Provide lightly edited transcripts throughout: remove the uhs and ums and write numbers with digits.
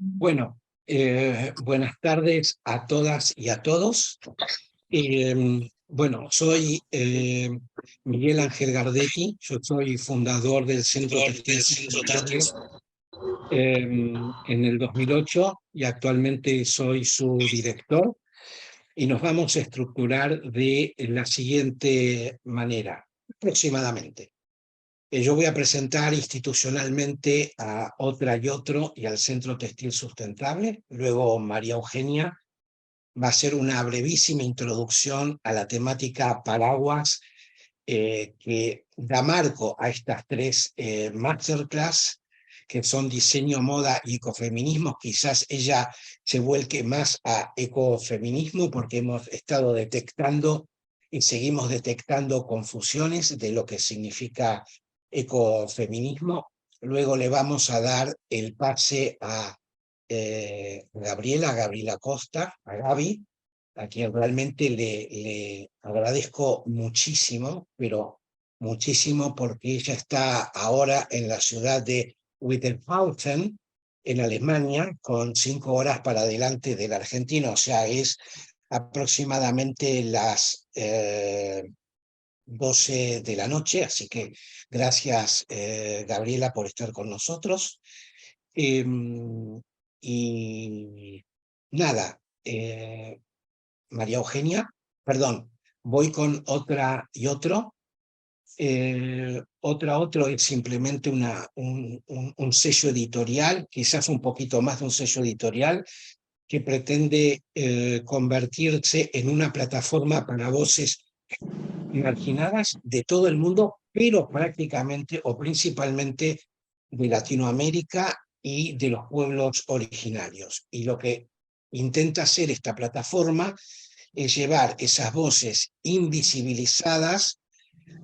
Buenas tardes a todas y a todos. Soy Miguel Ángel Gardetti, yo soy fundador del Centro Textil Sustentable en el 2008 y actualmente soy su director. Y nos vamos a estructurar de la siguiente manera, aproximadamente. Yo voy a presentar institucionalmente a Otra y Otro y al Centro Textil Sustentable. Luego María Eugenia va a hacer una brevísima introducción a la temática paraguas que da marco a estas tres masterclass, que son diseño, moda y ecofeminismo. Quizás ella se vuelque más a ecofeminismo porque hemos estado detectando y seguimos detectando confusiones de lo que significa ecofeminismo. Luego le vamos a dar el pase a Gabriela Costa, a Gaby, a quien realmente le agradezco muchísimo, pero muchísimo, porque ella está ahora en la ciudad de Wittenhausen, en Alemania, con 5 horas para adelante de la Argentina, o sea, es aproximadamente las 12 de la noche, así que gracias Gabriela por estar con nosotros. Y nada, María Eugenia, perdón, voy con Otra y Otro. Otro es simplemente un sello editorial, quizás un poquito más de un sello editorial, que pretende convertirse en una plataforma para voces marginadas de todo el mundo, pero prácticamente o principalmente de Latinoamérica y de los pueblos originarios. Y lo que intenta hacer esta plataforma es llevar esas voces invisibilizadas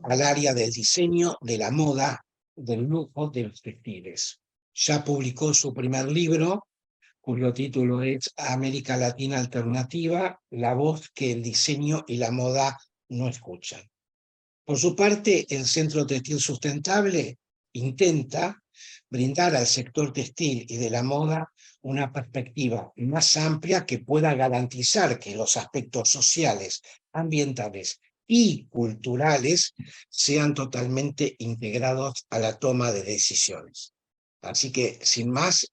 al área del diseño, de la moda, del lujo, de los textiles. Ya publicó su primer libro, cuyo título es América Latina Alternativa, la voz que el diseño y la moda no escuchan. Por su parte, el Centro Textil Sustentable intenta brindar al sector textil y de la moda una perspectiva más amplia que pueda garantizar que los aspectos sociales, ambientales y culturales sean totalmente integrados a la toma de decisiones. Así que, sin más,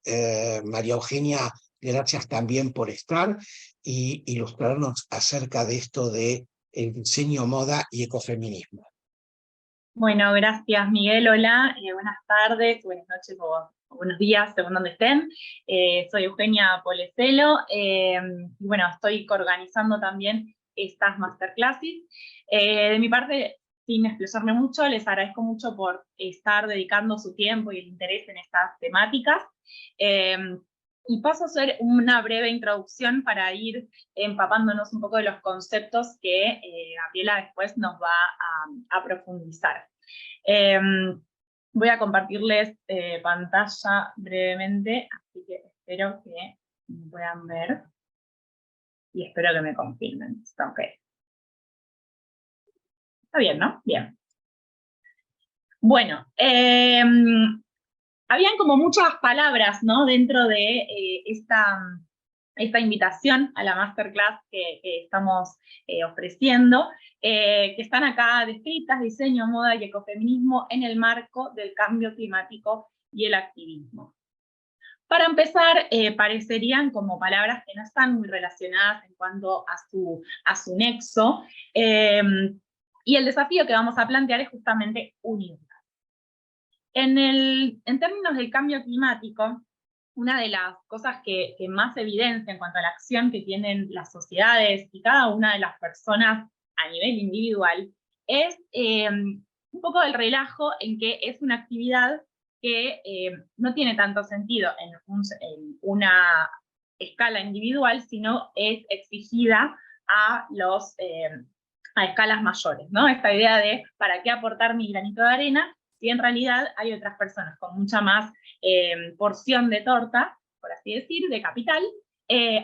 María Eugenia, gracias también por estar y ilustrarnos acerca de esto de el diseño, moda y ecofeminismo. Bueno, gracias Miguel, hola, buenas tardes, buenas noches o buenos días, según donde estén. Soy Eugenia Polecelo, y bueno, estoy organizando también estas masterclasses. De mi parte, sin explayarme mucho, les agradezco mucho por estar dedicando su tiempo y el interés en estas temáticas. Y paso a hacer una breve introducción para ir empapándonos un poco de los conceptos que Gabriela después nos va a profundizar. Voy a compartirles pantalla brevemente, así que espero que me puedan ver y espero que me confirmen. Está ok. Está bien, ¿no? Bien. Bueno, habían como muchas palabras, ¿no? Dentro de esta invitación a la masterclass que estamos ofreciendo, que están acá descritas: diseño, moda y ecofeminismo en el marco del cambio climático y el activismo. Para empezar, parecerían como palabras que no están muy relacionadas en cuanto a su nexo, y el desafío que vamos a plantear es justamente unirlas. En términos del cambio climático, una de las cosas que más evidencia en cuanto a la acción que tienen las sociedades y cada una de las personas a nivel individual es un poco el relajo en que es una actividad que no tiene tanto sentido en una escala individual, sino es exigida a escalas mayores, ¿no? Esta idea de ¿para qué aportar mi granito de arena? Si en realidad hay otras personas con mucha más porción de torta, por así decir, de capital,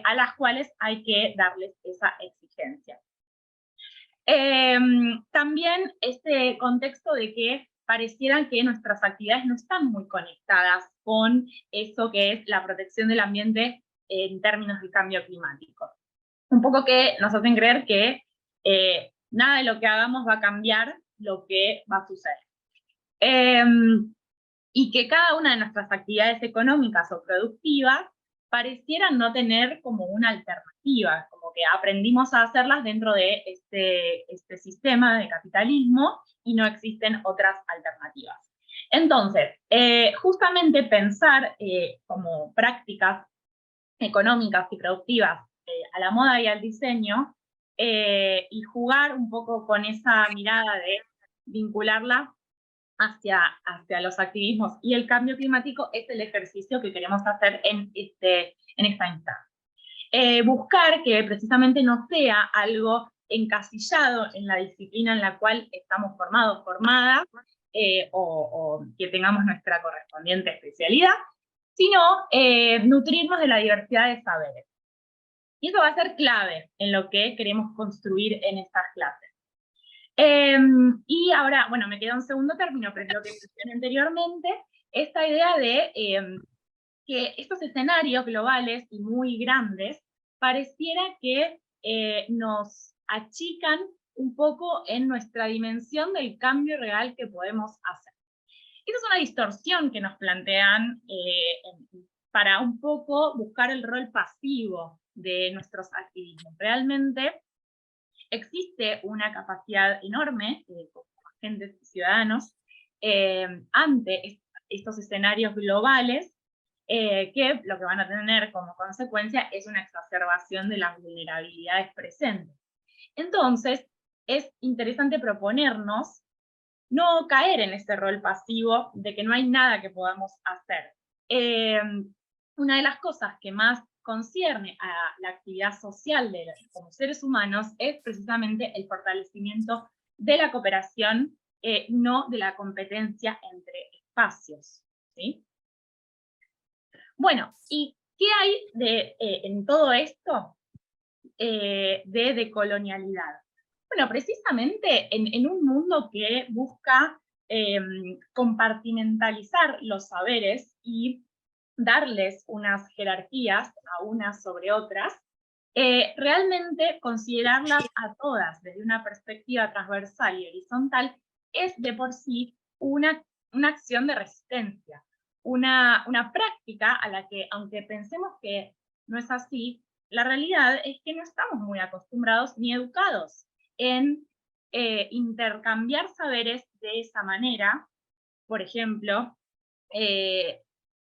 a las cuales hay que darles esa exigencia. También este contexto de que parecieran que nuestras actividades no están muy conectadas con eso que es la protección del ambiente en términos de cambio climático. Un poco que nos hacen creer que nada de lo que hagamos va a cambiar lo que va a suceder. Y que cada una de nuestras actividades económicas o productivas parecieran no tener como una alternativa, como que aprendimos a hacerlas dentro de este sistema de capitalismo y no existen otras alternativas. Entonces, justamente pensar como prácticas económicas y productivas a la moda y al diseño, y jugar un poco con esa mirada de vincularla hacia los activismos y el cambio climático es el ejercicio que queremos hacer en esta instancia. Buscar que precisamente no sea algo encasillado en la disciplina en la cual estamos formados, formadas, o que tengamos nuestra correspondiente especialidad, sino nutrirnos de la diversidad de saberes. Y eso va a ser clave en lo que queremos construir en estas clases. Y ahora, bueno, me queda un segundo término, pero es lo que mencioné anteriormente, esta idea de que estos escenarios globales y muy grandes pareciera que nos achican un poco en nuestra dimensión del cambio real que podemos hacer. Esa es una distorsión que nos plantean para un poco buscar el rol pasivo de nuestros activismos. Realmente existe una capacidad enorme, como agentes y ciudadanos, ante estos escenarios globales, que lo que van a tener como consecuencia es una exacerbación de las vulnerabilidades presentes. Entonces, es interesante proponernos no caer en ese rol pasivo de que no hay nada que podamos hacer. Una de las cosas que más concierne a la actividad social como seres humanos es precisamente el fortalecimiento de la cooperación, no de la competencia entre espacios, ¿sí? Bueno, ¿y qué hay en todo esto de decolonialidad? Bueno, precisamente en un mundo que busca compartimentalizar los saberes y darles unas jerarquías a unas sobre otras, realmente considerarlas a todas desde una perspectiva transversal y horizontal es de por sí una acción de resistencia, una práctica a la que, aunque pensemos que no es así, la realidad es que no estamos muy acostumbrados ni educados en intercambiar saberes de esa manera. Por ejemplo,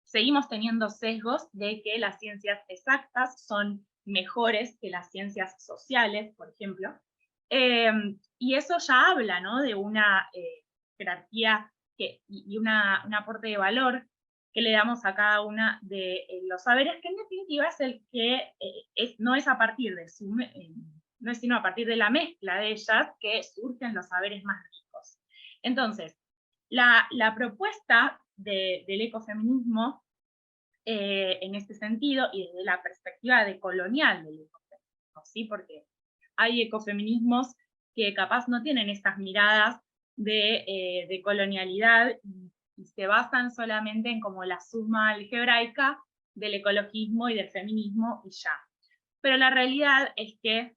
seguimos teniendo sesgos de que las ciencias exactas son mejores que las ciencias sociales, por ejemplo, y eso ya habla, ¿no?, de una jerarquía y un aporte de valor que le damos a cada una de los saberes, que en definitiva es el que no es a partir de no es sino a partir de la mezcla de ellas que surgen los saberes más ricos. Entonces, la propuesta del ecofeminismo en este sentido, y desde la perspectiva decolonial del ecofeminismo, ¿sí? Porque hay ecofeminismos que capaz no tienen estas miradas de colonialidad y se basan solamente en como la suma algebraica del ecologismo y del feminismo y ya. Pero la realidad es que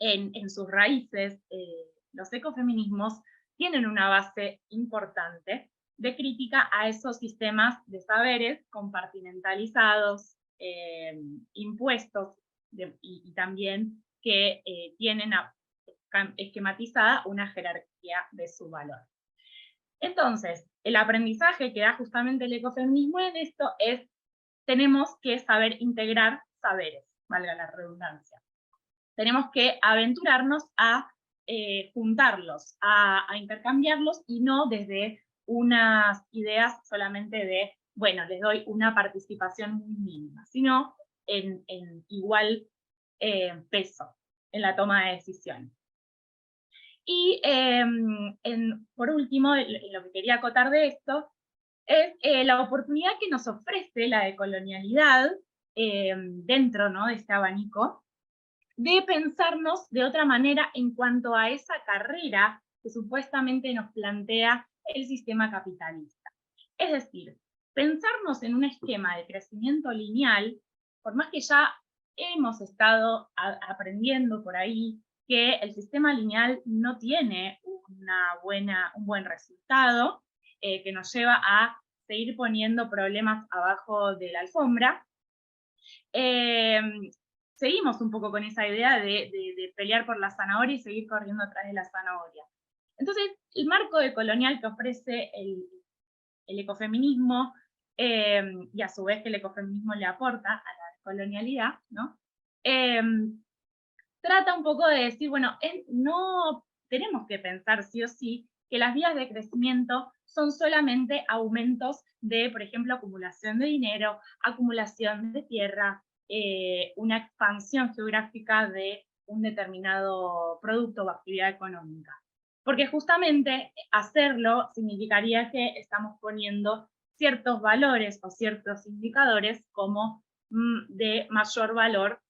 en sus raíces los ecofeminismos tienen una base importante de crítica a esos sistemas de saberes compartimentalizados, impuestos, y también que tienen esquematizada una jerarquía de su valor. Entonces, el aprendizaje que da justamente el ecofeminismo en esto es: tenemos que saber integrar saberes, valga la redundancia. Tenemos que aventurarnos a juntarlos, a intercambiarlos, y no desde unas ideas solamente de, bueno, les doy una participación muy mínima, sino en igual peso en la toma de decisiones. Y por último, lo que quería acotar de esto es la oportunidad que nos ofrece la decolonialidad dentro, ¿no?, de este abanico, de pensarnos de otra manera en cuanto a esa carrera que supuestamente nos plantea el sistema capitalista. Es decir, pensarnos en un esquema de crecimiento lineal, por más que ya hemos estado aprendiendo por ahí que el sistema lineal no tiene un buen resultado, que nos lleva a seguir poniendo problemas abajo de la alfombra, seguimos un poco con esa idea de pelear por la zanahoria y seguir corriendo atrás de la zanahoria. Entonces, el marco decolonial que ofrece el ecofeminismo, y a su vez que el ecofeminismo le aporta a la colonialidad, ¿no? Trata un poco de decir, bueno, no tenemos que pensar sí o sí que las vías de crecimiento son solamente aumentos de, por ejemplo, acumulación de dinero, acumulación de tierra, una expansión geográfica de un determinado producto o actividad económica. Porque justamente hacerlo significaría que estamos poniendo ciertos valores o ciertos indicadores como de mayor valor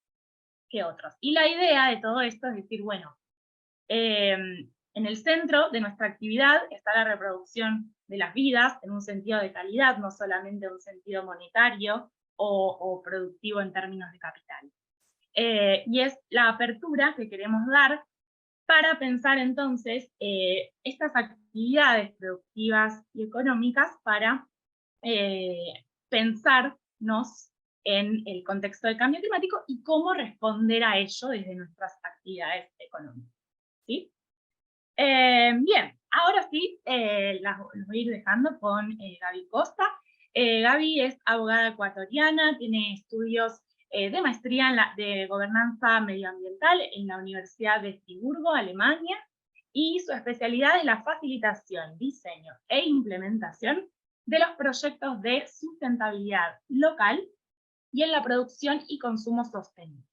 que otros. Y la idea de todo esto es decir, bueno, en el centro de nuestra actividad está la reproducción de las vidas en un sentido de calidad, no solamente en un sentido monetario o productivo en términos de capital. Y es la apertura que queremos dar para pensar entonces estas actividades productivas y económicas para pensarnos en el contexto del cambio climático y cómo responder a ello desde nuestras actividades económicas. ¿Sí? Bien, ahora sí, los voy a ir dejando con Gaby Costa. Gaby es abogada ecuatoriana, tiene estudios de maestría de gobernanza medioambiental en la Universidad de Friburgo, Alemania, y su especialidad es la facilitación, diseño e implementación de los proyectos de sustentabilidad local y en la producción y consumo sostenible.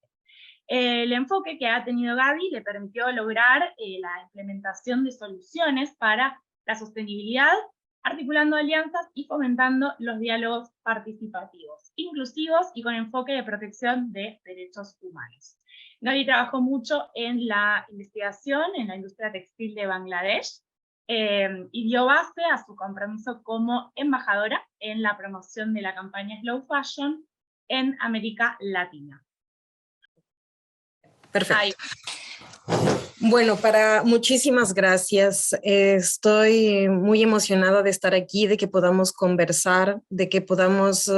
El enfoque que ha tenido Gaby le permitió lograr la implementación de soluciones para la sostenibilidad, articulando alianzas y fomentando los diálogos participativos, inclusivos y con enfoque de protección de derechos humanos. Gaby trabajó mucho en la investigación en la industria textil de Bangladesh y dio base a su compromiso como embajadora en la promoción de la campaña Slow Fashion en América Latina. Perfecto. Ahí. Bueno, muchísimas gracias. Estoy muy emocionada de estar aquí, de que podamos conversar, de que podamos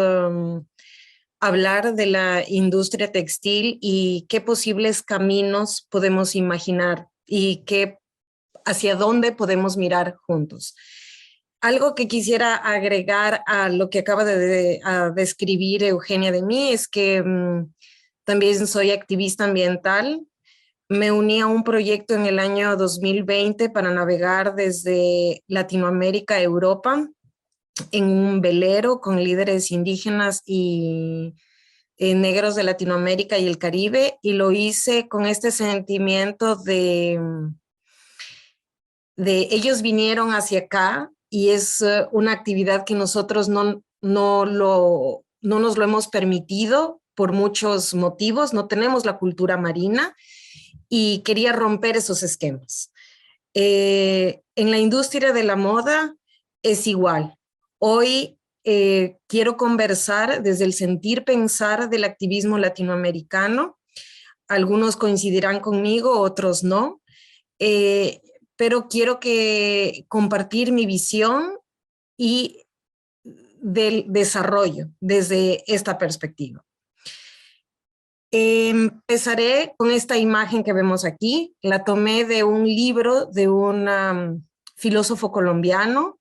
hablar de la industria textil y qué posibles caminos podemos imaginar y hacia dónde podemos mirar juntos. Algo que quisiera agregar a lo que acaba de describir Eugenia de mí es que también soy activista ambiental. Me uní a un proyecto en el año 2020 para navegar desde Latinoamérica a Europa en un velero con líderes indígenas y negros de Latinoamérica y el Caribe, y lo hice con este sentimiento de ellos vinieron hacia acá y es una actividad que nosotros no nos lo hemos permitido por muchos motivos, no tenemos la cultura marina y quería romper esos esquemas. En la industria de la moda es igual. Hoy quiero conversar desde el sentir pensar del activismo latinoamericano. Algunos coincidirán conmigo, otros no. Pero quiero compartir mi visión y del desarrollo desde esta perspectiva. Empezaré con esta imagen que vemos aquí. La tomé de un libro de un filósofo colombiano,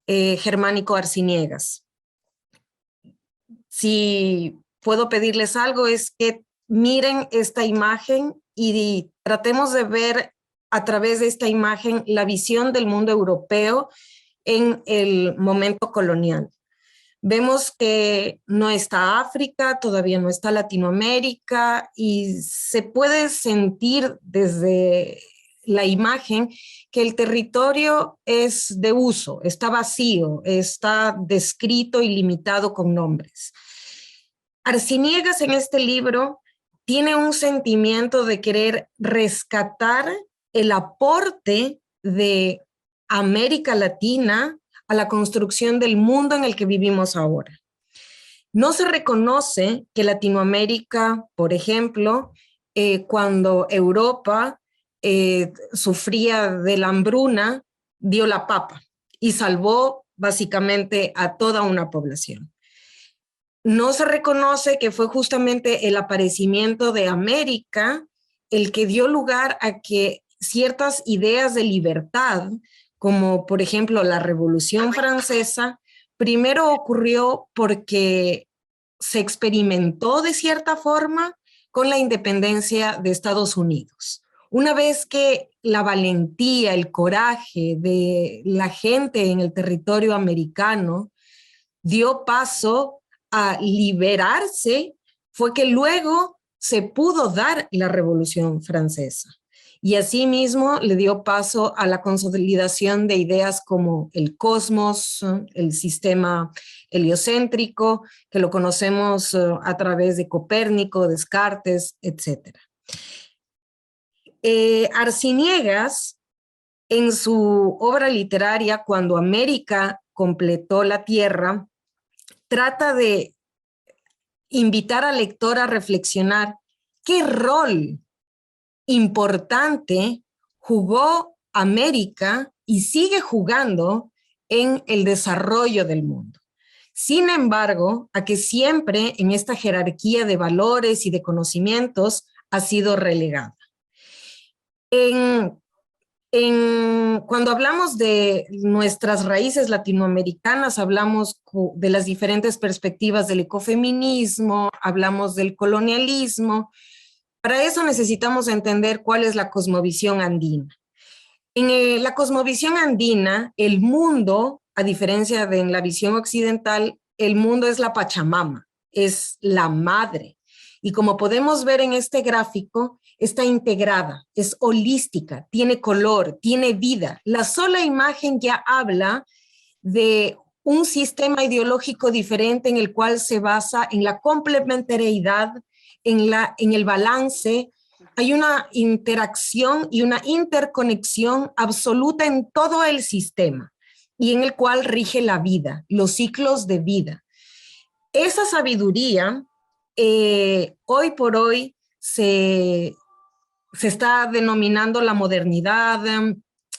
Germánico Arciniegas. Si puedo pedirles algo es que miren esta imagen y tratemos de ver a través de esta imagen la visión del mundo europeo en el momento colonial. Vemos que no está África, todavía no está Latinoamérica y se puede sentir desde la imagen que el territorio es de uso, está vacío, está descrito y limitado con nombres. Arciniegas en este libro tiene un sentimiento de querer rescatar el aporte de América Latina a la construcción del mundo en el que vivimos ahora. No se reconoce que Latinoamérica, por ejemplo, cuando Europa sufría de la hambruna, dio la papa y salvó básicamente a toda una población. No se reconoce que fue justamente el aparecimiento de América el que dio lugar a que ciertas ideas de libertad, como por ejemplo la Revolución Francesa, primero ocurrió porque se experimentó de cierta forma con la independencia de Estados Unidos. Una vez que la valentía, el coraje de la gente en el territorio americano dio paso a liberarse, fue que luego se pudo dar la Revolución Francesa. Y asimismo le dio paso a la consolidación de ideas como el cosmos, el sistema heliocéntrico, que lo conocemos a través de Copérnico, Descartes, etc. Arciniegas, en su obra literaria, Cuando América completó la Tierra, trata de invitar al lector a reflexionar qué rol importante jugó América y sigue jugando en el desarrollo del mundo. Sin embargo, a que siempre en esta jerarquía de valores y de conocimientos ha sido relegada. Cuando hablamos de nuestras raíces latinoamericanas, hablamos de las diferentes perspectivas del ecofeminismo, hablamos del colonialismo. Para eso necesitamos entender cuál es la cosmovisión andina. En la cosmovisión andina, el mundo, a diferencia de en la visión occidental, el mundo es la Pachamama, es la madre. Y como podemos ver en este gráfico, está integrada, es holística, tiene color, tiene vida. La sola imagen ya habla de un sistema ideológico diferente en el cual se basa en la complementariedad, en el balance. Hay una interacción y una interconexión absoluta en todo el sistema y en el cual rige la vida, los ciclos de vida. Esa sabiduría hoy por hoy se está denominando la modernidad.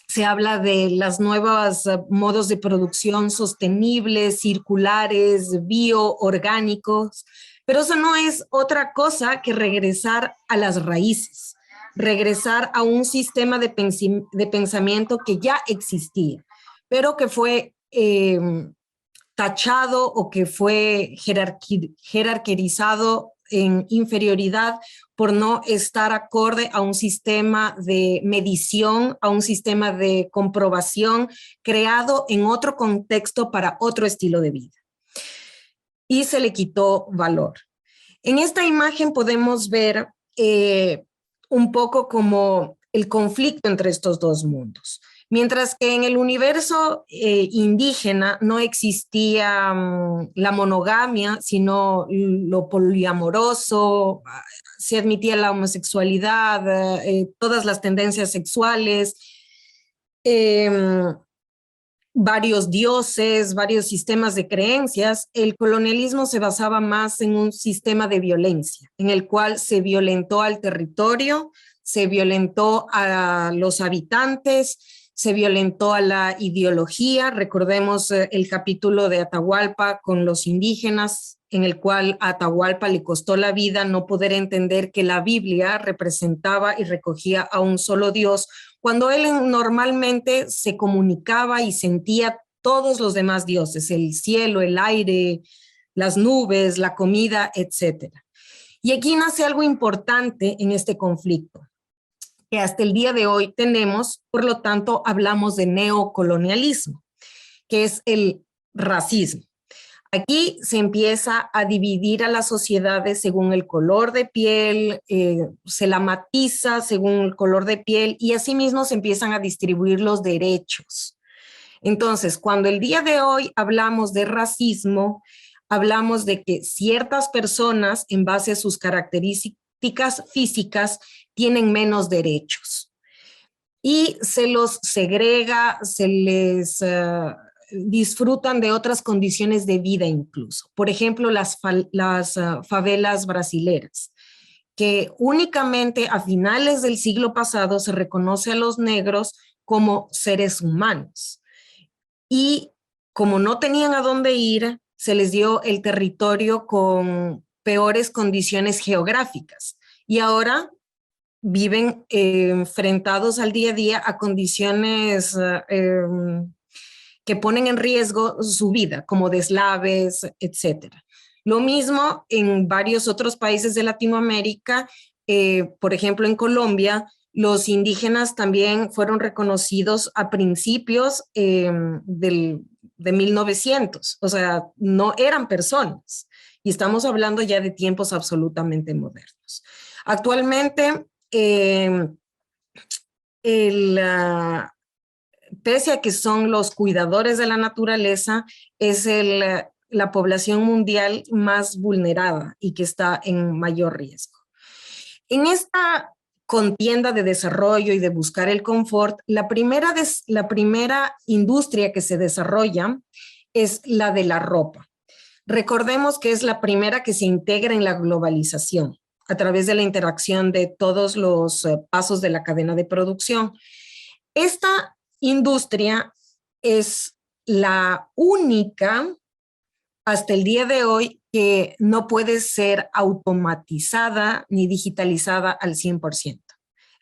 Se habla de las nuevas modos de producción sostenibles, circulares, bioorgánicos, pero eso no es otra cosa que regresar a las raíces, regresar a un sistema de pensamiento que ya existía, pero que fue tachado o que fue jerarquizado en inferioridad por no estar acorde a un sistema de medición, a un sistema de comprobación creado en otro contexto para otro estilo de vida. Y se le quitó valor. En esta imagen podemos ver un poco como el conflicto entre estos dos mundos. Mientras que en el universo indígena no existía la monogamia, sino lo poliamoroso, se admitía la homosexualidad, todas las tendencias sexuales, varios dioses, varios sistemas de creencias. El colonialismo se basaba más en un sistema de violencia, en el cual se violentó al territorio, se violentó a los habitantes, se violentó a la ideología. Recordemos el capítulo de Atahualpa con los indígenas, en el cual a Atahualpa le costó la vida no poder entender que la Biblia representaba y recogía a un solo Dios, cuando él normalmente se comunicaba y sentía todos los demás dioses, el cielo, el aire, las nubes, la comida, etc. Y aquí nace algo importante en este conflicto, que hasta el día de hoy tenemos, por lo tanto, hablamos de neocolonialismo, que es el racismo. Aquí se empieza a dividir a las sociedades según el color de piel, se la matiza según el color de piel y asimismo se empiezan a distribuir los derechos. Entonces, cuando el día de hoy hablamos de racismo, hablamos de que ciertas personas, en base a sus características físicas, tienen menos derechos. y se los segrega, se les disfrutan de otras condiciones de vida incluso. Por ejemplo, las favelas brasileras, que únicamente a finales del siglo pasado se reconoce a los negros como seres humanos. Y como no tenían a dónde ir, se les dio el territorio con peores condiciones geográficas. Y ahora viven enfrentados al día a día a condiciones que ponen en riesgo su vida, como deslaves, etc. Lo mismo en varios otros países de Latinoamérica, por ejemplo en Colombia, los indígenas también fueron reconocidos a principios de 1900, o sea, no eran personas, y estamos hablando ya de tiempos absolutamente modernos. Actualmente, pese a que son los cuidadores de la naturaleza, es la población mundial más vulnerada y que está en mayor riesgo. En esta contienda de desarrollo y de buscar el confort, la primera industria que se desarrolla es la de la ropa. Recordemos que es la primera que se integra en la globalización a través de la interacción de todos los pasos de la cadena de producción. Esta industria es la única hasta el día de hoy que no puede ser automatizada ni digitalizada al 100%.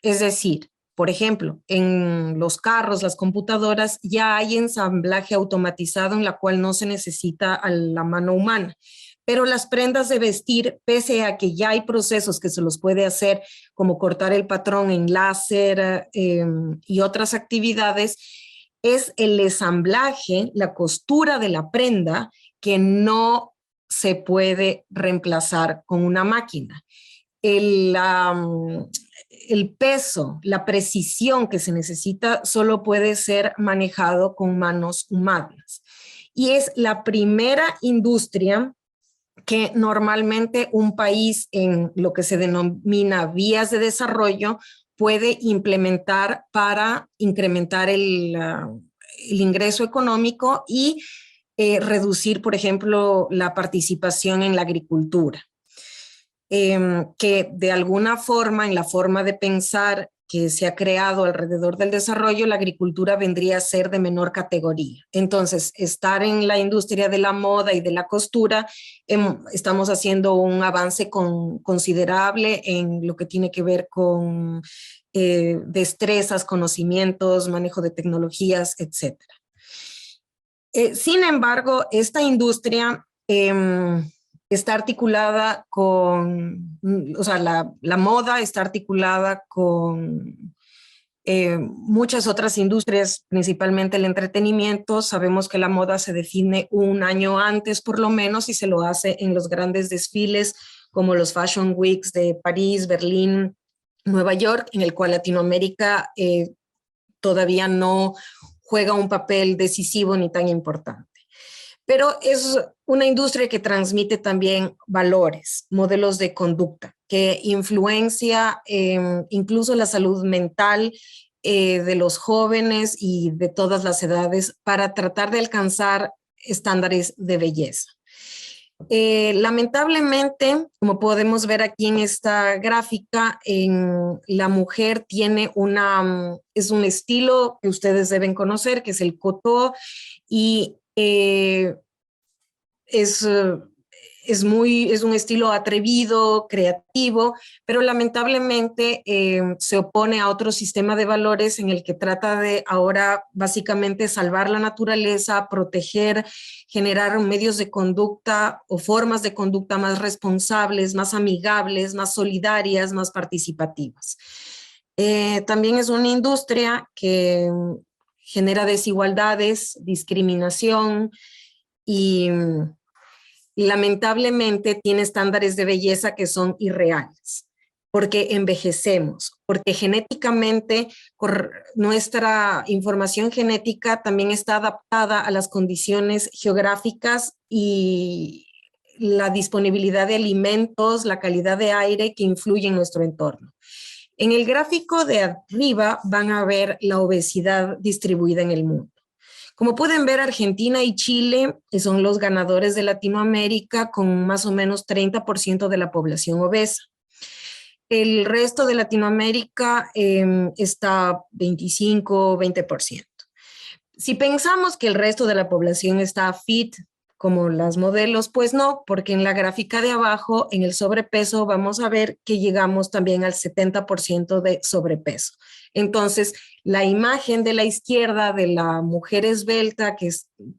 Es decir, por ejemplo, en los carros, las computadoras, ya hay ensamblaje automatizado en la cual no se necesita a la mano humana. Pero las prendas de vestir, pese a que ya hay procesos que se los puede hacer, como cortar el patrón en láser y otras actividades, es el ensamblaje, la costura de la prenda que no se puede reemplazar con una máquina. El peso, la precisión que se necesita solo puede ser manejado con manos humanas. Y es la primera industria que normalmente un país en lo que se denomina vías de desarrollo puede implementar para incrementar el ingreso económico y reducir, por ejemplo, la participación en la agricultura. Que de alguna forma, en la forma de pensar que se ha creado alrededor del desarrollo, la agricultura vendría a ser de menor categoría. Entonces, estar en la industria de la moda y de la costura, estamos haciendo un avance considerable en lo que tiene que ver con destrezas, conocimientos, manejo de tecnologías, etc. Sin embargo, esta industria está articulada con, o sea, la moda está articulada con muchas otras industrias, principalmente el entretenimiento. Sabemos que la moda se define un año antes por lo menos y se lo hace en los grandes desfiles como los Fashion Weeks de París, Berlín, Nueva York, en el cual Latinoamérica todavía no juega un papel decisivo ni tan importante. Pero es una industria que transmite también valores, modelos de conducta, que influencia incluso la salud mental de los jóvenes y de todas las edades para tratar de alcanzar estándares de belleza. Lamentablemente, como podemos ver aquí en esta gráfica, la mujer tiene es un estilo que ustedes deben conocer, que es el couture, y es un estilo atrevido, creativo, pero lamentablemente se opone a otro sistema de valores en el que trata de ahora básicamente salvar la naturaleza, proteger, generar medios de conducta o formas de conducta más responsables, más amigables, más solidarias, más participativas. También es una industria que genera desigualdades, discriminación y lamentablemente tiene estándares de belleza que son irreales, porque envejecemos, porque genéticamente nuestra información genética también está adaptada a las condiciones geográficas y la disponibilidad de alimentos, la calidad de aire que influye en nuestro entorno. En el gráfico de arriba van a ver la obesidad distribuida en el mundo. Como pueden ver, Argentina y Chile son los ganadores de Latinoamérica con más o menos 30% de la población obesa. El resto de Latinoamérica está 25, 20%. Si pensamos que el resto de la población está fit, como las modelos, pues no, porque en la gráfica de abajo, en el sobrepeso, vamos a ver que llegamos también al 70% de sobrepeso. Entonces, la imagen de la izquierda de la mujer esbelta, que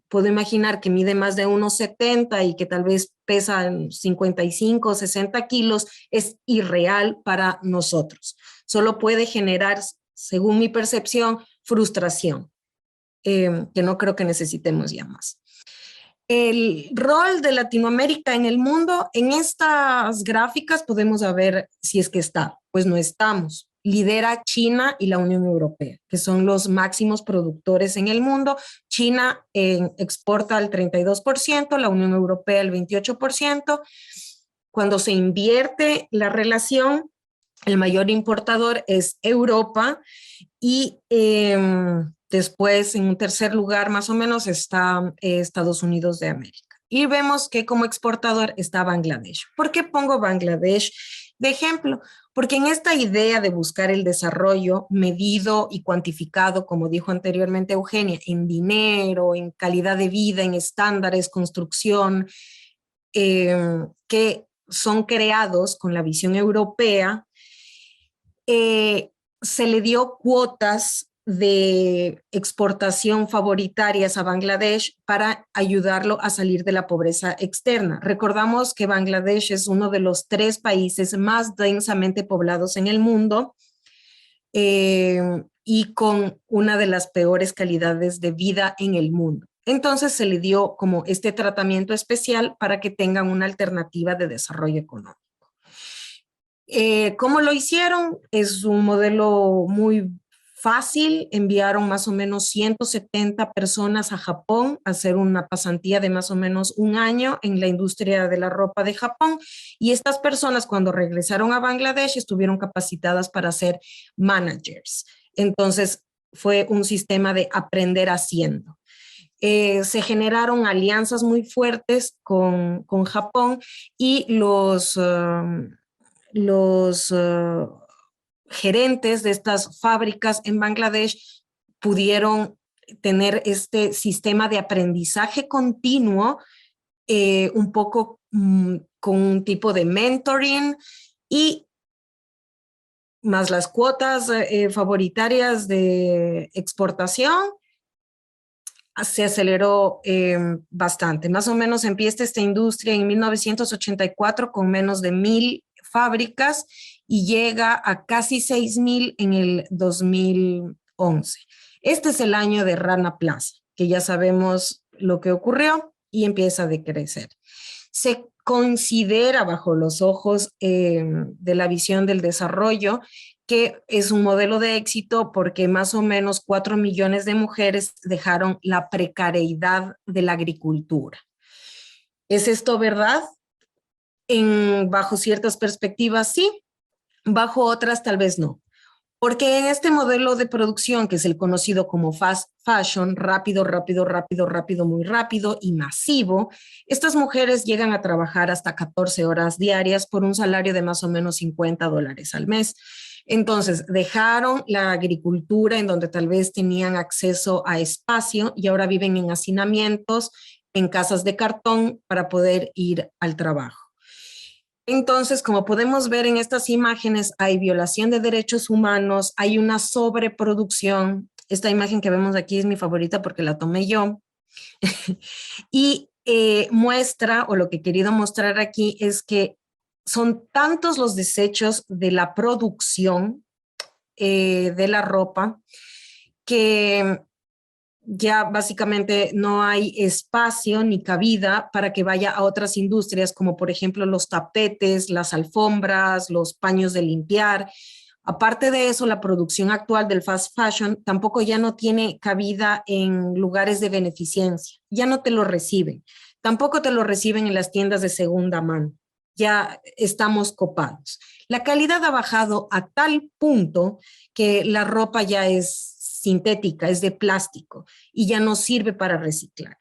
puedo imaginar que mide más de 1,70 y que tal vez pesa 55 o 60 kilos, es irreal para nosotros. Solo puede generar, según mi percepción, frustración, que no creo que necesitemos ya más. El rol de Latinoamérica en el mundo, en estas gráficas podemos ver si es que está, pues no estamos. Lidera China y la Unión Europea, que son los máximos productores en el mundo. China exporta el 32%, la Unión Europea el 28%. Cuando se invierte la relación, el mayor importador es Europa y después, en un tercer lugar, más o menos, está Estados Unidos de América. Y vemos que como exportador está Bangladesh. ¿Por qué pongo Bangladesh de ejemplo? Porque en esta idea de buscar el desarrollo medido y cuantificado, como dijo anteriormente Eugenia, en dinero, en calidad de vida, en estándares, construcción, que son creados con la visión europea, se le dio cuotas de exportación favoritarias a Bangladesh para ayudarlo a salir de la pobreza externa. Recordamos que Bangladesh es uno de los 3 países más densamente poblados en el mundo y con una de las peores calidades de vida en el mundo. Entonces se le dio como este tratamiento especial para que tengan una alternativa de desarrollo económico. ¿Cómo lo hicieron? Es un modelo muy fácil. Enviaron más o menos 170 personas a Japón a hacer una pasantía de más o menos 1 año en la industria de la ropa de Japón. Y estas personas, cuando regresaron a Bangladesh, estuvieron capacitadas para ser managers. Entonces, fue un sistema de aprender haciendo. Se generaron alianzas muy fuertes con Japón y los gerentes de estas fábricas en Bangladesh pudieron tener este sistema de aprendizaje continuo, un poco con un tipo de mentoring y más las cuotas favoritarias de exportación. Se aceleró bastante. Más o menos empieza esta industria en 1984 con menos de 1,000 fábricas y llega a casi 6,000 en el 2011. Este es el año de Rana Plaza, que ya sabemos lo que ocurrió y empieza a decrecer. Se considera bajo los ojos de la visión del desarrollo que es un modelo de éxito porque más o menos 4 millones de mujeres dejaron la precariedad de la agricultura. ¿Es esto verdad? Bajo ciertas perspectivas sí, bajo otras tal vez no. Porque en este modelo de producción, que es el conocido como fast fashion, rápido, rápido, rápido, rápido, muy rápido y masivo, estas mujeres llegan a trabajar hasta 14 horas diarias por un salario de más o menos $50 al mes. Entonces, dejaron la agricultura en donde tal vez tenían acceso a espacio y ahora viven en hacinamientos, en casas de cartón para poder ir al trabajo. Entonces, como podemos ver en estas imágenes, hay violación de derechos humanos, hay una sobreproducción. Esta imagen que vemos aquí es mi favorita porque la tomé yo. Y muestra, o lo que he querido mostrar aquí, es que son tantos los desechos de la producción de la ropa que ya básicamente no hay espacio ni cabida para que vaya a otras industrias, como por ejemplo los tapetes, las alfombras, los paños de limpiar. Aparte de eso, la producción actual del fast fashion tampoco ya no tiene cabida en lugares de beneficencia, ya no te lo reciben, tampoco te lo reciben en las tiendas de segunda mano, ya estamos copados. La calidad ha bajado a tal punto que la ropa ya es sintética, es de plástico y ya no sirve para reciclar.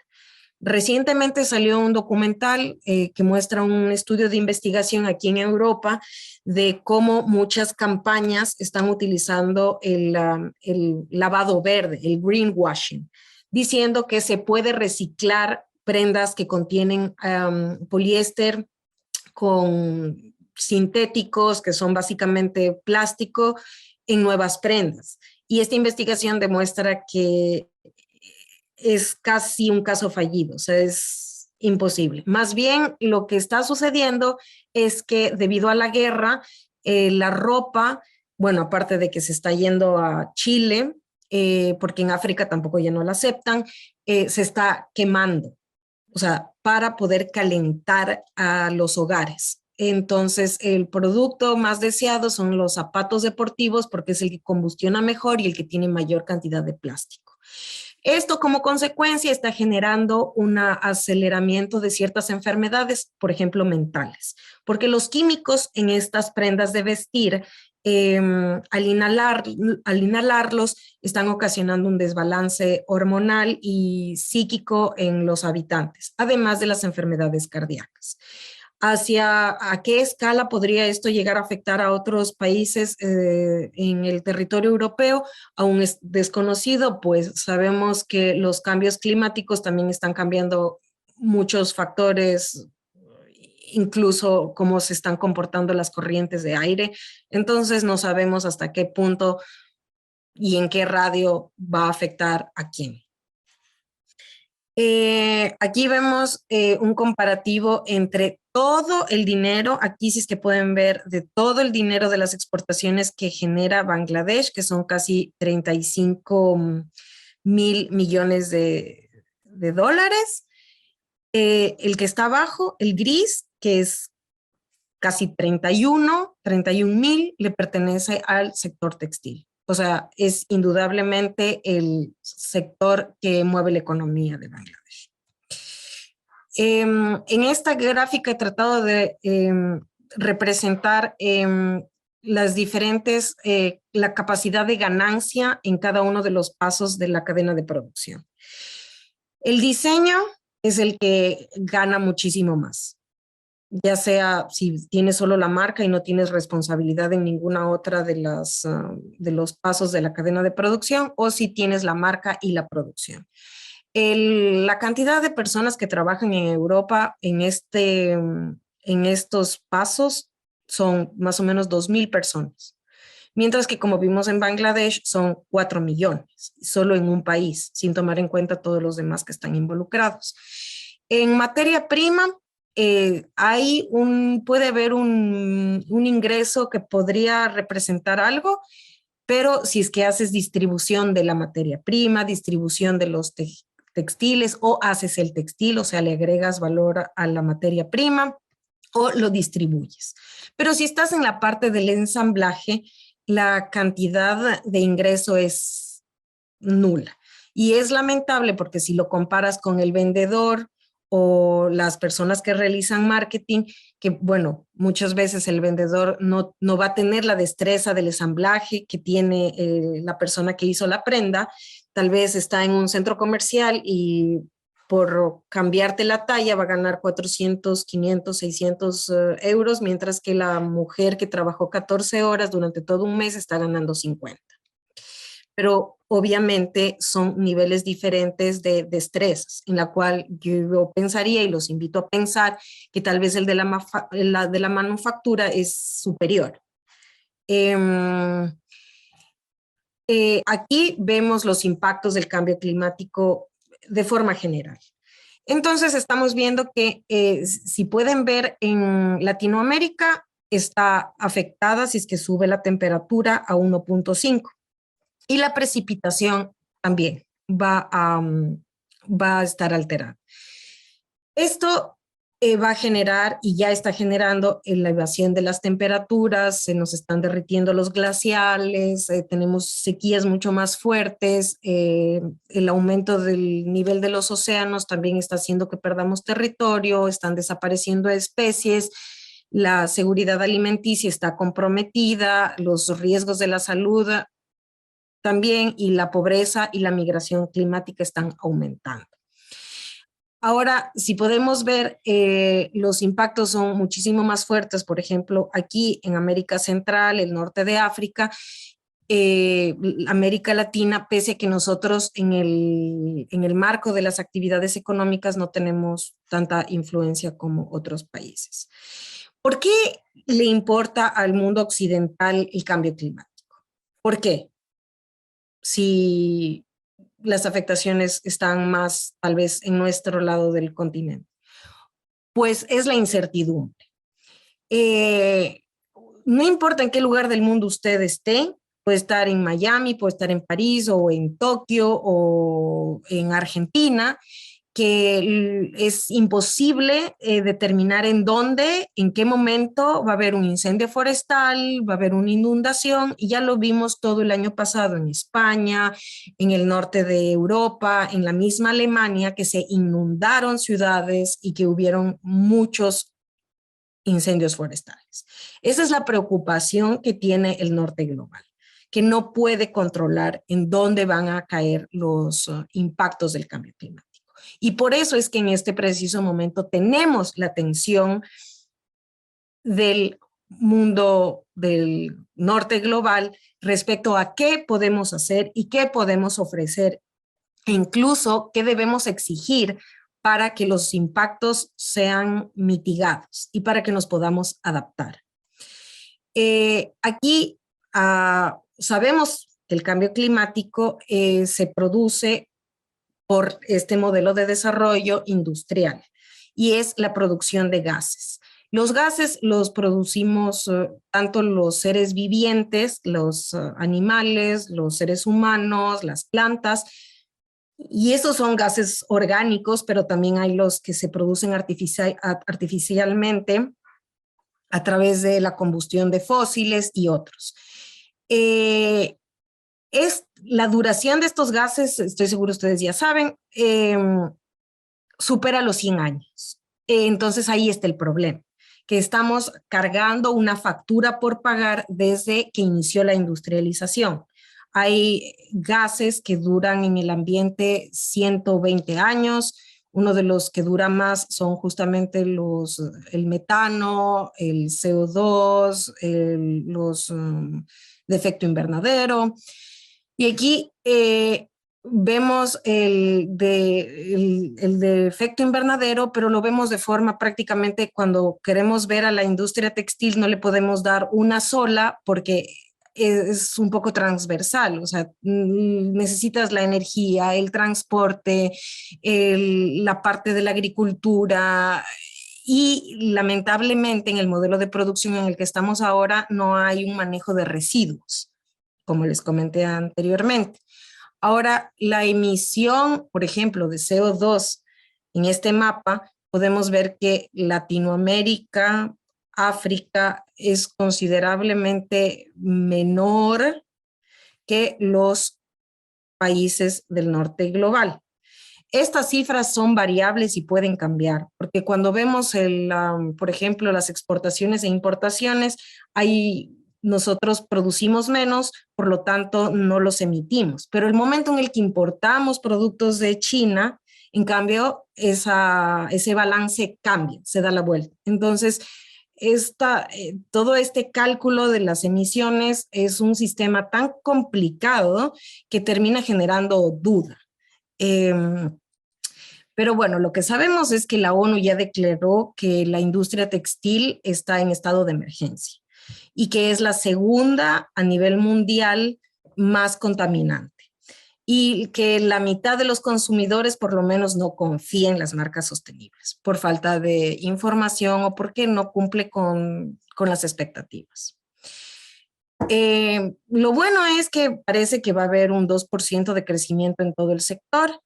Recientemente salió un documental que muestra un estudio de investigación aquí en Europa de cómo muchas campañas están utilizando el lavado verde, el greenwashing, diciendo que se puede reciclar prendas que contienen poliéster con sintéticos, que son básicamente plástico, en nuevas prendas. Y esta investigación demuestra que es casi un caso fallido, o sea, es imposible. Más bien, lo que está sucediendo es que debido a la guerra, la ropa, bueno, aparte de que se está yendo a Chile, porque en África tampoco ya no la aceptan, se está quemando, o sea, para poder calentar a los hogares. Entonces, el producto más deseado son los zapatos deportivos porque es el que combustiona mejor y el que tiene mayor cantidad de plástico. Esto como consecuencia está generando un aceleramiento de ciertas enfermedades, por ejemplo, mentales, porque los químicos en estas prendas de vestir, al inhalarlos, están ocasionando un desbalance hormonal y psíquico en los habitantes, además de las enfermedades cardíacas. ¿Hacia a qué escala podría esto llegar a afectar a otros países en el territorio europeo? Aún es desconocido, pues sabemos que los cambios climáticos también están cambiando muchos factores, incluso cómo se están comportando las corrientes de aire. Entonces no sabemos hasta qué punto y en qué radio va a afectar a quién. Aquí vemos un comparativo entre todo el dinero, aquí sí es que pueden ver de todo el dinero de las exportaciones que genera Bangladesh, que son casi 35 mil millones de dólares. El que está abajo, el gris, que es casi 31 mil, le pertenece al sector textil. O sea, es indudablemente el sector que mueve la economía de Bangladesh. En esta gráfica he tratado de representar las diferentes, la capacidad de ganancia en cada uno de los pasos de la cadena de producción. El diseño es el que gana muchísimo más, ya sea si tienes solo la marca y no tienes responsabilidad en ninguna otra de los pasos de la cadena de producción, o si tienes la marca y la producción. La cantidad de personas que trabajan en Europa en estos pasos son más o menos 2.000 personas, mientras que como vimos en Bangladesh son 4 millones, solo en un país, sin tomar en cuenta todos los demás que están involucrados. En materia prima, puede haber un ingreso que podría representar algo, pero si es que haces distribución de la materia prima, distribución de los textiles, o haces el textil, o sea, le agregas valor a la materia prima o lo distribuyes. Pero si estás en la parte del ensamblaje, la cantidad de ingreso es nula. Y es lamentable porque si lo comparas con el vendedor o las personas que realizan marketing, que bueno, muchas veces el vendedor no va a tener la destreza del ensamblaje que tiene la persona que hizo la prenda. Tal vez está en un centro comercial y por cambiarte la talla va a ganar 400, 500, 600 euros, mientras que la mujer que trabajó 14 horas durante todo un mes está ganando 50. Pero obviamente son niveles diferentes de destrezas, en la cual yo pensaría y los invito a pensar que tal vez el de la manufactura es superior. Aquí vemos los impactos del cambio climático de forma general. Entonces estamos viendo que si pueden ver en Latinoamérica está afectada si es que sube la temperatura a 1.5 y la precipitación también va a estar alterada. Esto va a generar y ya está generando elevación de las temperaturas, se nos están derritiendo los glaciales, tenemos sequías mucho más fuertes, el aumento del nivel de los océanos también está haciendo que perdamos territorio, están desapareciendo especies, la seguridad alimenticia está comprometida, los riesgos de la salud también, y la pobreza y la migración climática están aumentando. Ahora, si podemos ver, los impactos son muchísimo más fuertes, por ejemplo, aquí en América Central, el norte de África, América Latina, pese a que nosotros en el marco de las actividades económicas no tenemos tanta influencia como otros países. ¿Por qué le importa al mundo occidental el cambio climático? ¿Por qué? Si las afectaciones están más tal vez en nuestro lado del continente. Pues es la incertidumbre. No importa en qué lugar del mundo usted esté, puede estar en Miami, puede estar en París o en Tokio o en Argentina, que es imposible determinar en dónde, en qué momento va a haber un incendio forestal, va a haber una inundación, y ya lo vimos todo el año pasado en España, en el norte de Europa, en la misma Alemania, que se inundaron ciudades y que hubieron muchos incendios forestales. Esa es la preocupación que tiene el norte global, que no puede controlar en dónde van a caer los impactos del cambio climático. Y por eso es que en este preciso momento tenemos la tensión del mundo del norte global respecto a qué podemos hacer y qué podemos ofrecer, e incluso qué debemos exigir para que los impactos sean mitigados y para que nos podamos adaptar. Aquí sabemos que el cambio climático se produce por este modelo de desarrollo industrial, y es la producción de gases. Los gases los producimos tanto los seres vivientes, los animales, los seres humanos, las plantas, y esos son gases orgánicos, pero también hay los que se producen artificialmente a través de la combustión de fósiles y otros. La duración de estos gases, estoy seguro ustedes ya saben, supera los 100 años. Entonces ahí está el problema, que estamos cargando una factura por pagar desde que inició la industrialización. Hay gases que duran en el ambiente 120 años, uno de los que dura más son justamente el metano, el CO2, los de efecto invernadero. Y aquí vemos el de efecto invernadero, pero lo vemos de forma prácticamente, cuando queremos ver a la industria textil no le podemos dar una sola porque es un poco transversal, o sea, necesitas la energía, el transporte, la parte de la agricultura, y lamentablemente en el modelo de producción en el que estamos ahora no hay un manejo de residuos, como les comenté anteriormente. Ahora, la emisión, por ejemplo, de CO2 en este mapa, podemos ver que Latinoamérica, África es considerablemente menor que los países del norte global. Estas cifras son variables y pueden cambiar, porque cuando vemos, por ejemplo, las exportaciones e importaciones, nosotros producimos menos, por lo tanto no los emitimos. Pero el momento en el que importamos productos de China, en cambio, ese balance cambia, se da la vuelta. Entonces, todo este cálculo de las emisiones es un sistema tan complicado que termina generando duda. Pero bueno, lo que sabemos es que la ONU ya declaró que la industria textil está en estado de emergencia y que es la segunda a nivel mundial más contaminante, y que la mitad de los consumidores por lo menos no confía en las marcas sostenibles por falta de información o porque no cumple con las expectativas. Lo bueno es que parece que va a haber un 2% de crecimiento en todo el sector.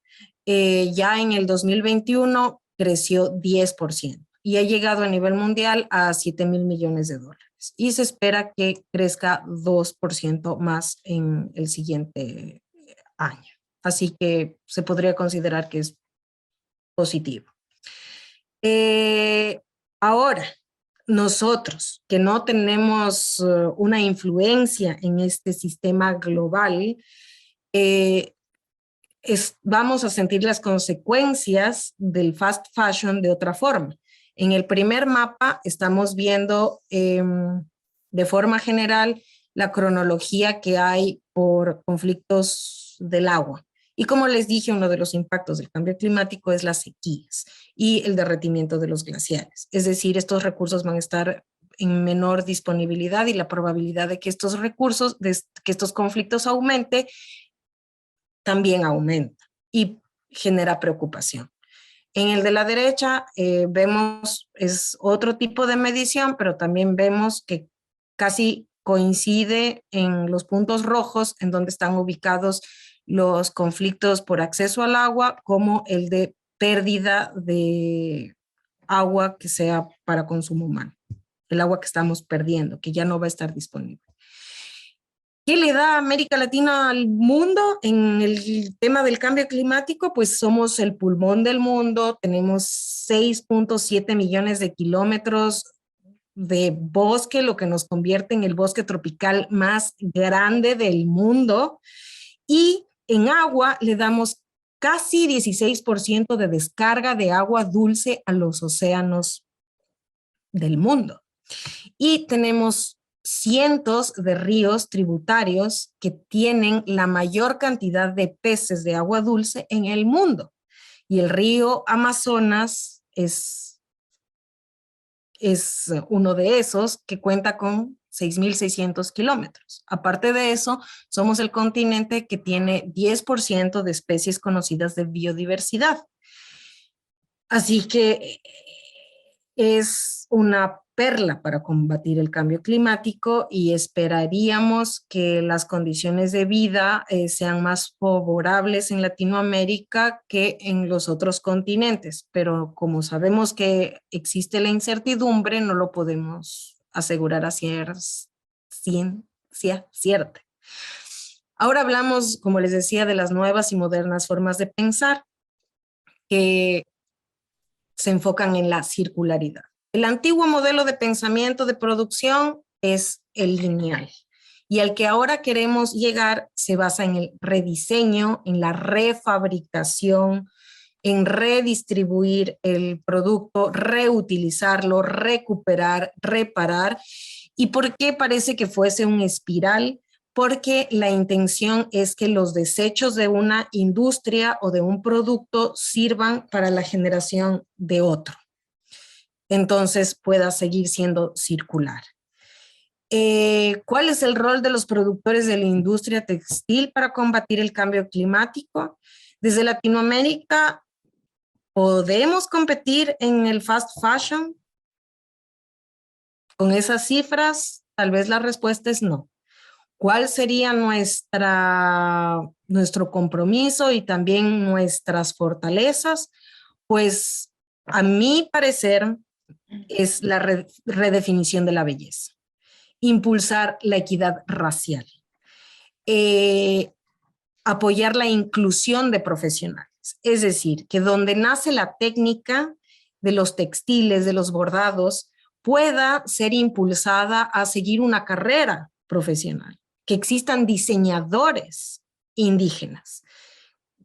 Ya en el 2021 creció 10% y ha llegado a nivel mundial a 7.000 millones de dólares. Y se espera que crezca 2% más en el siguiente año. Así que se podría considerar que es positivo. Ahora, nosotros, que no tenemos una influencia en este sistema global, vamos a sentir las consecuencias del fast fashion de otra forma. En el primer mapa estamos viendo de forma general la cronología que hay por conflictos del agua. Y como les dije, uno de los impactos del cambio climático es las sequías y el derretimiento de los glaciares. Es decir, estos recursos van a estar en menor disponibilidad y la probabilidad de que estos recursos, de que estos conflictos aumente, también aumenta y genera preocupación. En el de la derecha vemos, es otro tipo de medición, pero también vemos que casi coincide en los puntos rojos en donde están ubicados los conflictos por acceso al agua, como el de pérdida de agua que sea para consumo humano, el agua que estamos perdiendo, que ya no va a estar disponible. ¿Qué le da América Latina al mundo en el tema del cambio climático? Pues somos el pulmón del mundo, tenemos 6.7 millones de kilómetros de bosque, lo que nos convierte en el bosque tropical más grande del mundo. Y en agua le damos casi 16% de descarga de agua dulce a los océanos del mundo. Y tenemos cientos de ríos tributarios que tienen la mayor cantidad de peces de agua dulce en el mundo. Y el río Amazonas es uno de esos que cuenta con 6.600 kilómetros. Aparte de eso, somos el continente que tiene 10% de especies conocidas de biodiversidad. Así que es una perla para combatir el cambio climático y esperaríamos que las condiciones de vida sean más favorables en Latinoamérica que en los otros continentes, pero como sabemos que existe la incertidumbre, no lo podemos asegurar a ciencia cierta. Ahora hablamos, como les decía, de las nuevas y modernas formas de pensar que se enfocan en la circularidad. El antiguo modelo de pensamiento de producción es el lineal y al que ahora queremos llegar se basa en el rediseño, en la refabricación, en redistribuir el producto, reutilizarlo, recuperar, reparar. ¿Y por qué parece que fuese un espiral? Porque la intención es que los desechos de una industria o de un producto sirvan para la generación de otro. Entonces pueda seguir siendo circular. ¿Cuál es el rol de los productores de la industria textil para combatir el cambio climático? Desde Latinoamérica, ¿podemos competir en el fast fashion? Con esas cifras, tal vez la respuesta es no. ¿Cuál sería nuestro compromiso y también nuestras fortalezas? Pues a mi parecer es la redefinición de la belleza, impulsar la equidad racial, apoyar la inclusión de profesionales, es decir, que donde nace la técnica de los textiles, de los bordados, pueda ser impulsada a seguir una carrera profesional, que existan diseñadores indígenas.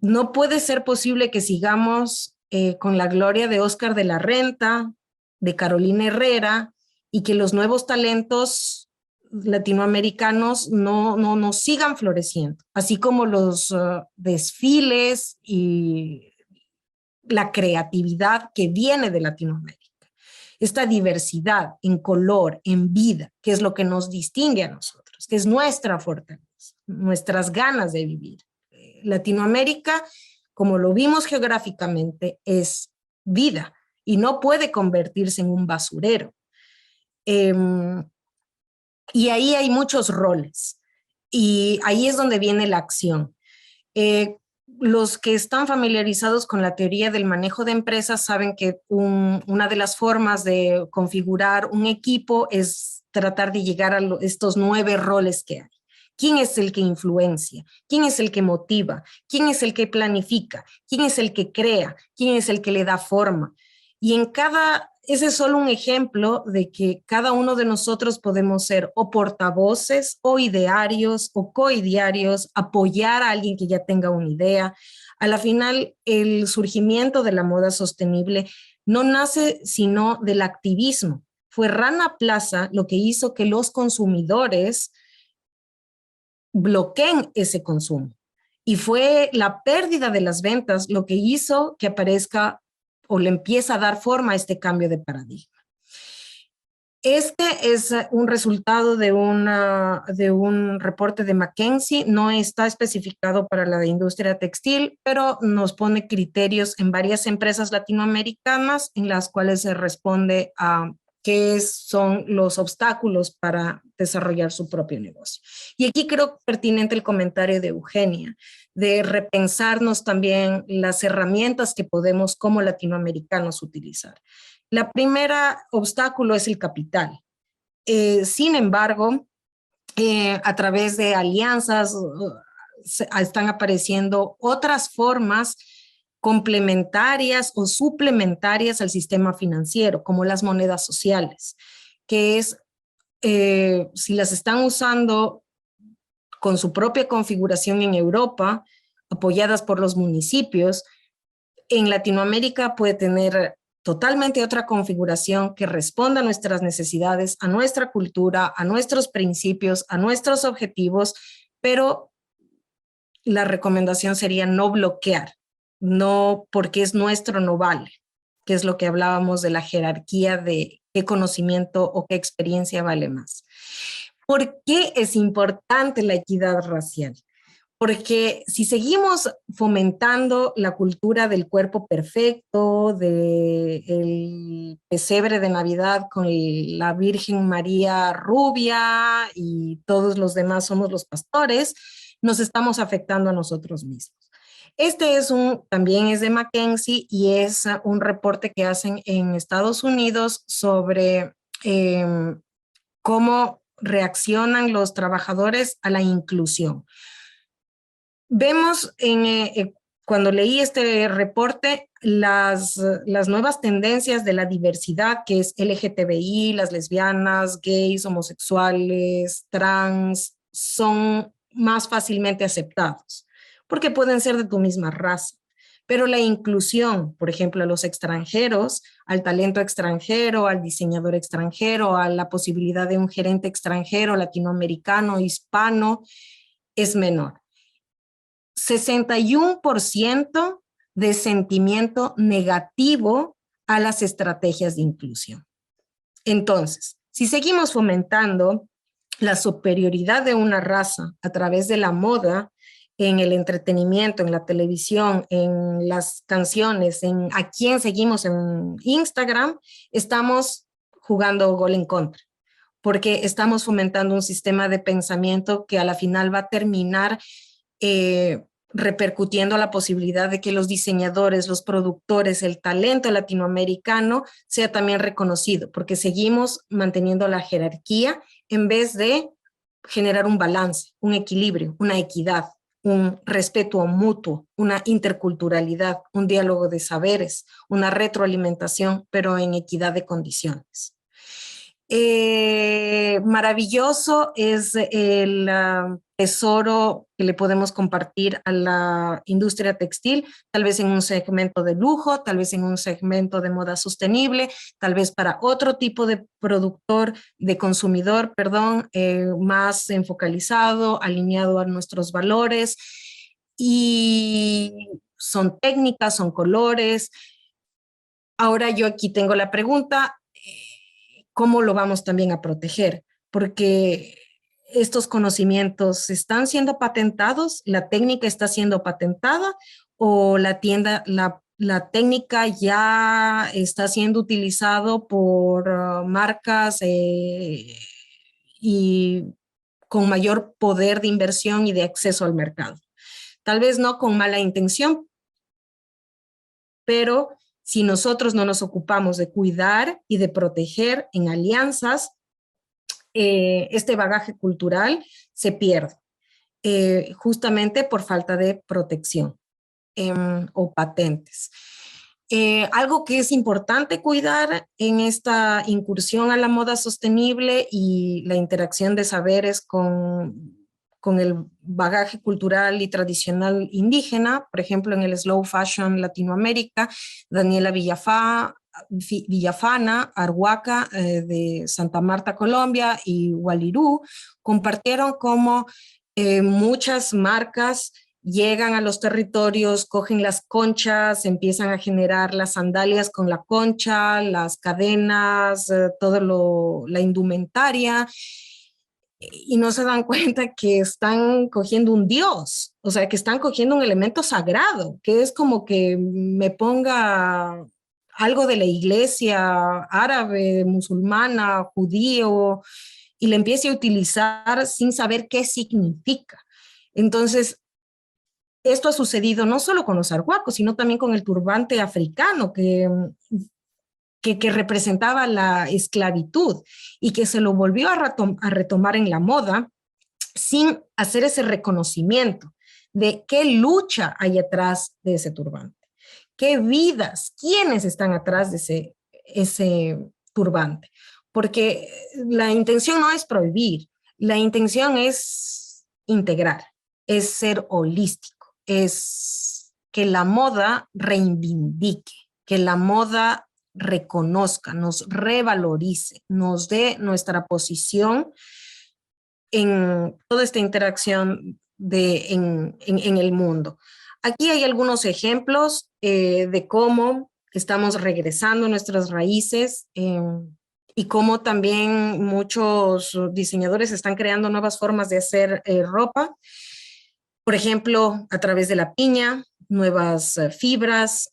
No puede ser posible que sigamos con la gloria de Óscar de la Renta, de Carolina Herrera, y que los nuevos talentos latinoamericanos no sigan floreciendo, así como los desfiles y la creatividad que viene de Latinoamérica. Esta diversidad en color, en vida, que es lo que nos distingue a nosotros, que es nuestra fortaleza, nuestras ganas de vivir. Latinoamérica, como lo vimos geográficamente, es vida y no puede convertirse en un basurero. Y ahí hay muchos roles y ahí es donde viene la acción. Los que están familiarizados con la teoría del manejo de empresas saben que una de las formas de configurar un equipo es tratar de llegar a estos 9 roles que hay. ¿Quién es el que influencia? ¿Quién es el que motiva? ¿Quién es el que planifica? ¿Quién es el que crea? ¿Quién es el que le da forma? Y en cada ese es solo un ejemplo de que cada uno de nosotros podemos ser o portavoces o idearios o coidearios, apoyar a alguien que ya tenga una idea. A la final, el surgimiento de la moda sostenible no nace sino del activismo. Fue Rana Plaza lo que hizo que los consumidores bloqueen ese consumo. Y fue la pérdida de las ventas lo que hizo que aparezca o le empieza a dar forma a este cambio de paradigma. Este es un resultado de un reporte de McKinsey, no está especificado para la industria textil, pero nos pone criterios en varias empresas latinoamericanas en las cuales se responde a qué son los obstáculos para desarrollar su propio negocio. Y aquí creo pertinente el comentario de Eugenia, de repensarnos también las herramientas que podemos como latinoamericanos utilizar. La primera obstáculo es el capital. Sin embargo, a través de alianzas están apareciendo otras formas complementarias o suplementarias al sistema financiero, como las monedas sociales, que es, si las están usando con su propia configuración en Europa, apoyadas por los municipios, en Latinoamérica puede tener totalmente otra configuración que responda a nuestras necesidades, a nuestra cultura, a nuestros principios, a nuestros objetivos, pero la recomendación sería no bloquear, no porque es nuestro no vale, que es lo que hablábamos de la jerarquía de qué conocimiento o qué experiencia vale más. ¿Por qué es importante la equidad racial? Porque si seguimos fomentando la cultura del cuerpo perfecto, del pesebre de Navidad con la Virgen María rubia y todos los demás somos los pastores, nos estamos afectando a nosotros mismos. Este también es de McKinsey y es un reporte que hacen en Estados Unidos sobre cómo reaccionan los trabajadores a la inclusión. Vemos cuando leí este reporte las nuevas tendencias de la diversidad, que es LGTBI, las lesbianas, gays, homosexuales, trans, son más fácilmente aceptados, porque pueden ser de tu misma raza. Pero la inclusión, por ejemplo, a los extranjeros, al talento extranjero, al diseñador extranjero, a la posibilidad de un gerente extranjero, latinoamericano, hispano, es menor. 61% de sentimiento negativo a las estrategias de inclusión. Entonces, si seguimos fomentando la superioridad de una raza a través de la moda, en el entretenimiento, en la televisión, en las canciones, en a quién seguimos en Instagram, estamos jugando gol en contra, porque estamos fomentando un sistema de pensamiento que a la final va a terminar repercutiendo la posibilidad de que los diseñadores, los productores, el talento latinoamericano sea también reconocido, porque seguimos manteniendo la jerarquía en vez de generar un balance, un equilibrio, una equidad, un respeto mutuo, una interculturalidad, un diálogo de saberes, una retroalimentación, pero en equidad de condiciones. Maravilloso es el tesoro que le podemos compartir a la industria textil, tal vez en un segmento de lujo, tal vez en un segmento de moda sostenible, tal vez para otro tipo de productor, de consumidor, perdón, más enfocalizado, alineado a nuestros valores. Y son técnicas, son colores. Ahora yo aquí tengo la pregunta, ¿cómo lo vamos también a proteger? Porque estos conocimientos están siendo patentados, la técnica está siendo patentada o la técnica ya está siendo utilizado por marcas y con mayor poder de inversión y de acceso al mercado. Tal vez no con mala intención, pero si nosotros no nos ocupamos de cuidar y de proteger en alianzas, este bagaje cultural se pierde, justamente por falta de protección o patentes. Algo que es importante cuidar en esta incursión a la moda sostenible y la interacción de saberes con el bagaje cultural y tradicional indígena, por ejemplo, en el Slow Fashion Latinoamérica, Daniela Villafana, Arhuaca de Santa Marta, Colombia, y Walirú, compartieron cómo muchas marcas llegan a los territorios, cogen las conchas, empiezan a generar las sandalias con la concha, las cadenas, la indumentaria, y no se dan cuenta que están cogiendo un dios, o sea, que están cogiendo un elemento sagrado, que es como que me ponga algo de la iglesia árabe, musulmana, judío, y le empiece a utilizar sin saber qué significa. Entonces, esto ha sucedido no solo con los arhuacos, sino también con el turbante africano, que representaba la esclavitud y que se lo volvió a retomar en la moda sin hacer ese reconocimiento de qué lucha hay atrás de ese turbante, qué vidas, quiénes están atrás de ese turbante. Porque la intención no es prohibir, la intención es integrar, es ser holístico, es que la moda reivindique, que la moda reconozca, nos revalorice, nos dé nuestra posición en toda esta interacción en el mundo. Aquí hay algunos ejemplos de cómo estamos regresando a nuestras raíces y cómo también muchos diseñadores están creando nuevas formas de hacer ropa. Por ejemplo, a través de la piña, nuevas fibras.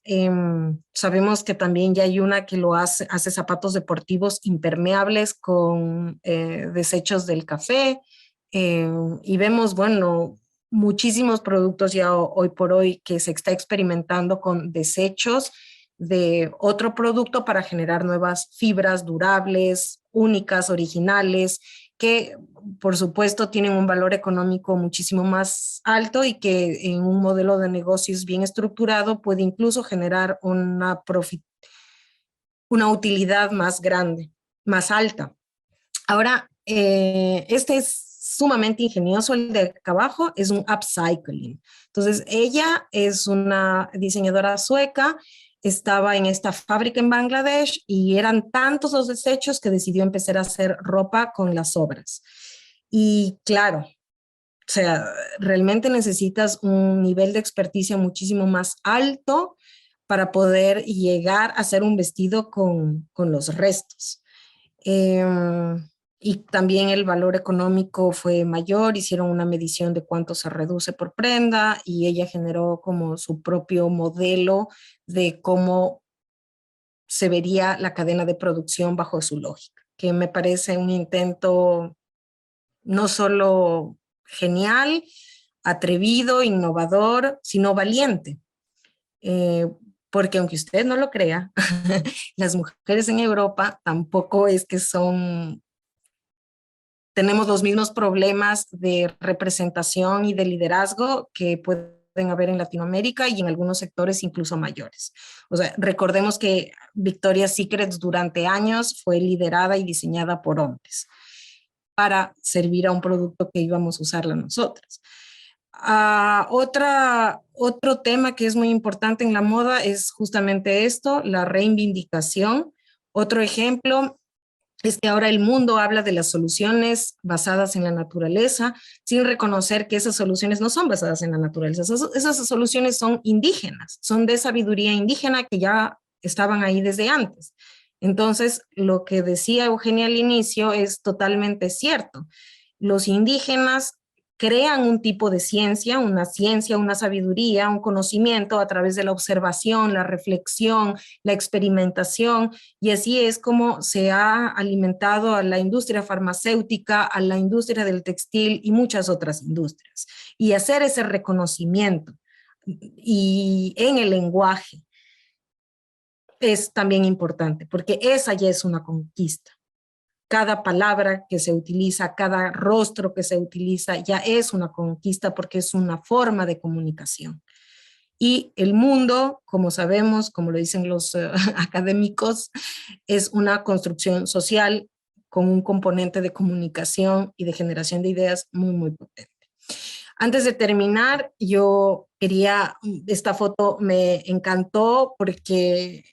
Sabemos que también ya hay una que hace zapatos deportivos impermeables con desechos del café. Y vemos, bueno, muchísimos productos ya hoy por hoy que se está experimentando con desechos de otro producto para generar nuevas fibras durables, únicas, originales, que por supuesto tienen un valor económico muchísimo más alto y que en un modelo de negocios bien estructurado puede incluso generar una utilidad más grande, más alta. Ahora, este es sumamente ingenioso, el de acá abajo es un upcycling. Entonces, ella es una diseñadora sueca, estaba en esta fábrica en Bangladesh y eran tantos los desechos que decidió empezar a hacer ropa con las sobras. Y claro, o sea, realmente necesitas un nivel de experticia muchísimo más alto para poder llegar a hacer un vestido con los restos. Y también el valor económico fue mayor, hicieron una medición de cuánto se reduce por prenda y ella generó como su propio modelo de cómo se vería la cadena de producción bajo su lógica, que me parece un intento no solo genial, atrevido, innovador, sino valiente. Porque aunque usted no lo crea, las mujeres en Europa tampoco es que tenemos los mismos problemas de representación y de liderazgo que pueden haber en Latinoamérica y en algunos sectores incluso mayores. O sea, recordemos que Victoria's Secret durante años fue liderada y diseñada por hombres para servir a un producto que íbamos a usarla nosotras. Otro tema que es muy importante en la moda es justamente esto, la reivindicación. Otro ejemplo es que ahora el mundo habla de las soluciones basadas en la naturaleza, sin reconocer que esas soluciones no son basadas en la naturaleza. Esas soluciones son indígenas, son de sabiduría indígena que ya estaban ahí desde antes. Entonces, lo que decía Eugenia al inicio es totalmente cierto. Los indígenas crean un tipo de ciencia, una sabiduría, un conocimiento a través de la observación, la reflexión, la experimentación, y así es como se ha alimentado a la industria farmacéutica, a la industria del textil y muchas otras industrias. Y hacer ese reconocimiento y en el lenguaje es también importante, porque esa ya es una conquista. Cada palabra que se utiliza, cada rostro que se utiliza ya es una conquista porque es una forma de comunicación. Y el mundo, como sabemos, como lo dicen los académicos, es una construcción social con un componente de comunicación y de generación de ideas muy, muy potente. Antes de terminar, yo quería, esta foto me encantó porque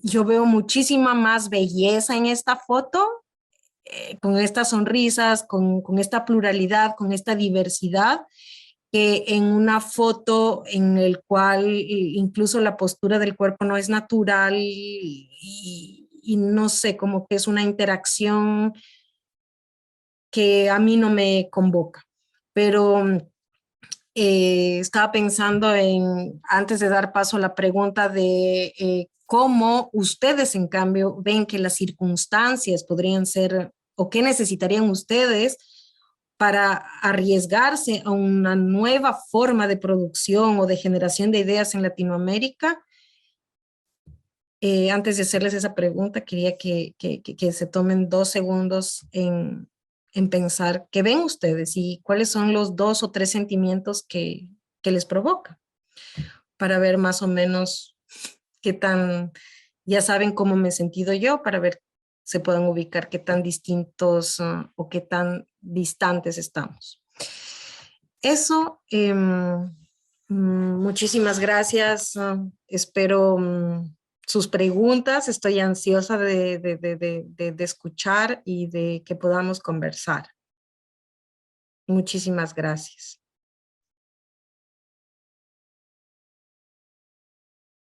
yo veo muchísima más belleza en esta foto, con estas sonrisas, con esta pluralidad, con esta diversidad, que en una foto en el cual incluso la postura del cuerpo no es natural y no sé, como que es una interacción que a mí no me convoca. Pero estaba pensando en, antes de dar paso a la pregunta de cómo ustedes, en cambio, ven que las circunstancias podrían ser, o qué necesitarían ustedes para arriesgarse a una nueva forma de producción o de generación de ideas en Latinoamérica. Antes de hacerles esa pregunta, quería que se tomen 2 segundos en pensar qué ven ustedes y cuáles son los 2 o 3 sentimientos que les provoca, para ver más o menos qué tan, ya saben cómo me he sentido yo, para ver, se puedan ubicar qué tan distintos o qué tan distantes estamos. Eso, muchísimas gracias. Espero sus preguntas. Estoy ansiosa de escuchar y de que podamos conversar. Muchísimas gracias.